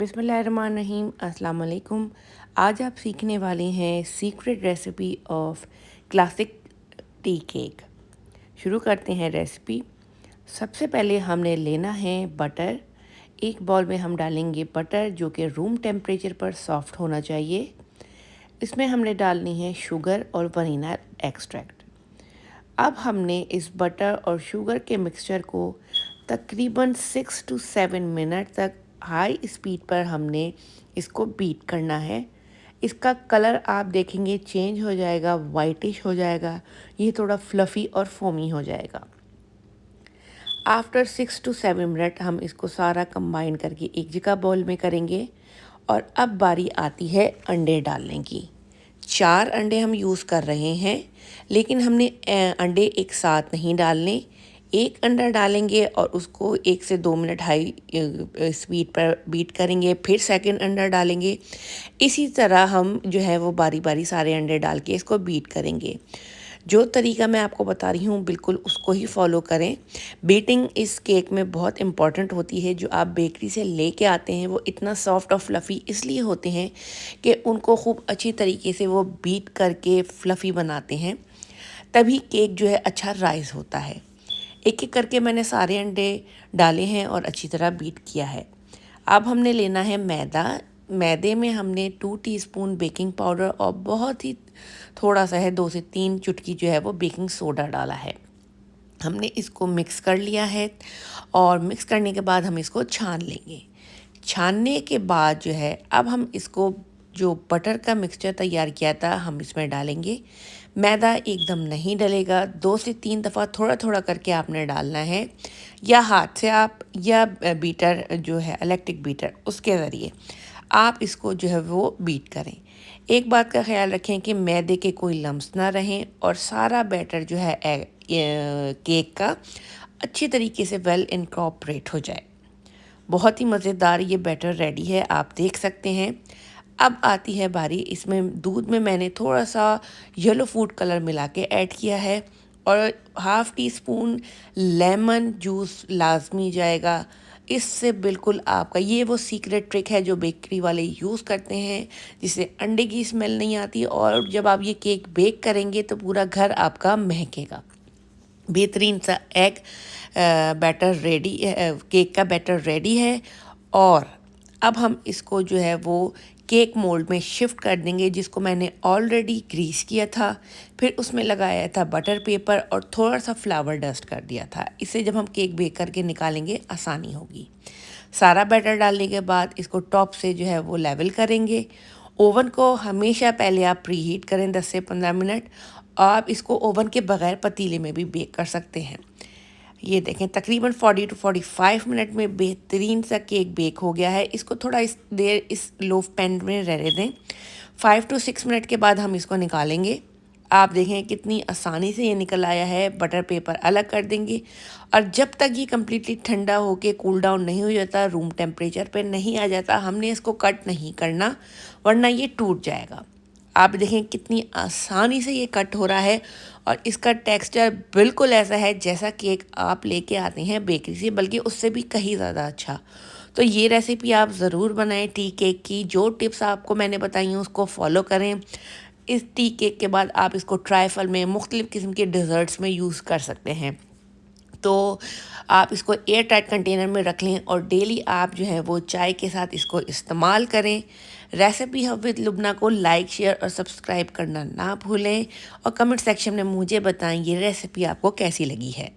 बिस्मिल्लाहिर्रहमानिर्रहीम, अस्सलाम वालेकुम। आज आप सीखने वाले हैं secret recipe of classic tea cake. शुरू करते हैं रेसिपी। सबसे पहले हमने लेना है बटर। एक बाउल में हम डालेंगे बटर जो कि रूम टेम्परेचर पर सॉफ्ट होना चाहिए। इसमें हमने डालनी है शुगर और वनीला एक्सट्रैक्ट। अब हमने इस बटर और शुगर के मिक्सचर को तकरीबन 6 to 7 मिनट तक हाई स्पीड पर हमने इसको बीट करना है। इसका कलर आप देखेंगे चेंज हो जाएगा, वाइटिश हो जाएगा, ये थोड़ा फ्लफ़ी और फोमी हो जाएगा। आफ्टर 6 to 7 मिनट हम इसको सारा कंबाइन करके एक जगह बाउल में करेंगे। और अब बारी आती है अंडे डालने की। 4 अंडे हम यूज़ कर रहे हैं, लेकिन हमने अंडे एक साथ नहीं डालने। एक अंडा डालेंगे और उसको 1 से 2 मिनट हाई स्पीड पर बीट करेंगे, फिर सेकंड अंडा डालेंगे। इसी तरह हम जो है वो बारी बारी सारे अंडे डाल के इसको बीट करेंगे। जो तरीका मैं आपको बता रही हूँ बिल्कुल उसको ही फॉलो करें। बीटिंग इस केक में बहुत इम्पॉर्टेंट होती है। जो आप बेकरी से लेके आते हैं वो इतना सॉफ्ट और फ्लफ़ी इसलिए होते हैं कि उनको खूब अच्छी तरीके से वो बीट करके फ्लफ़ी बनाते हैं, तभी केक जो है अच्छा राइज़ होता है। एक एक करके मैंने सारे अंडे डाले हैं और अच्छी तरह बीट किया है। अब हमने लेना है मैदा। मैदे में हमने 2 टीस्पून बेकिंग पाउडर और बहुत ही थोड़ा सा है 2 से 3 चुटकी जो है वो बेकिंग सोडा डाला है। हमने इसको मिक्स कर लिया है और मिक्स करने के बाद हम इसको छान लेंगे। छानने के बाद जो है अब हम इसको जो बटर का मिक्सचर तैयार किया था हम इसमें डालेंगे। मैदा एकदम नहीं डलेगा, 2 से 3 दफ़ा थोड़ा थोड़ा करके आपने डालना है, या हाथ से आप या बीटर जो है इलेक्ट्रिक बीटर उसके ज़रिए आप इसको जो है वो बीट करें। एक बात का ख्याल रखें कि मैदे के कोई लम्स ना रहें और सारा बैटर जो है केक का अच्छी तरीके से वेल इनकॉर्पोरेट हो जाए। बहुत ही मज़ेदार ये बैटर रेडी है, आप देख सकते हैं। अब आती है बारी, इसमें दूध में मैंने थोड़ा सा येलो फूड कलर मिला के ऐड किया है और half tea spoon lemon juice लाजमी जाएगा। इससे बिल्कुल आपका ये वो सीक्रेट ट्रिक है जो बेकरी वाले यूज़ करते हैं, जिससे अंडे की स्मेल नहीं आती और जब आप ये केक बेक करेंगे तो पूरा घर आपका महकेगा। बेहतरीन सा एग बैटर रेडी है, केक का बैटर रेडी है। और अब हम इसको जो है वो केक मोल्ड में शिफ्ट कर देंगे, जिसको मैंने ऑलरेडी ग्रीस किया था। फिर उसमें लगाया था बटर पेपर और थोड़ा सा फ्लावर डस्ट कर दिया था। इससे जब हम केक बेक करके निकालेंगे आसानी होगी। सारा बैटर डालने के बाद इसको टॉप से जो है वो लेवल करेंगे। ओवन को हमेशा पहले आप प्री हीट करें 10 से 15 मिनट। आप इसको ओवन के बगैर पतीले में भी बेक कर सकते हैं। ये देखें तकरीबन 40 to 45 मिनट में बेहतरीन सा केक बेक हो गया है। इसको थोड़ा इस देर इस लो पैन में रहने दें। 5 to 6 मिनट के बाद हम इसको निकालेंगे। आप देखें कितनी आसानी से ये निकल आया है। बटर पेपर अलग कर देंगे और जब तक ये कम्प्लीटली ठंडा होके कूल डाउन नहीं हो जाता, रूम टेम्परेचर पे नहीं आ जाता, हमने इसको कट नहीं करना वरना ये टूट जाएगा। आप देखें कितनी आसानी से ये कट हो रहा है और इसका टेक्सचर बिल्कुल ऐसा है जैसा केक आप लेके आते हैं बेकरी से, बल्कि उससे भी कहीं ज़्यादा अच्छा। तो ये रेसिपी आप ज़रूर बनाएं टी केक की। जो टिप्स आपको मैंने बताई हैं उसको फॉलो करें। इस टी केक के बाद आप इसको ट्राइफल में मुख्तलिफ़ किस्म के डिज़र्ट्स में यूज़ कर सकते हैं। तो आप इसको एयर टाइट कंटेनर में रख लें और डेली आप जो है वो चाय के साथ इसको इस्तेमाल करें। रेसिपी हब विद लुबना को लाइक, शेयर और सब्सक्राइब करना ना भूलें और कमेंट सेक्शन में मुझे बताएं ये रेसिपी आपको कैसी लगी है।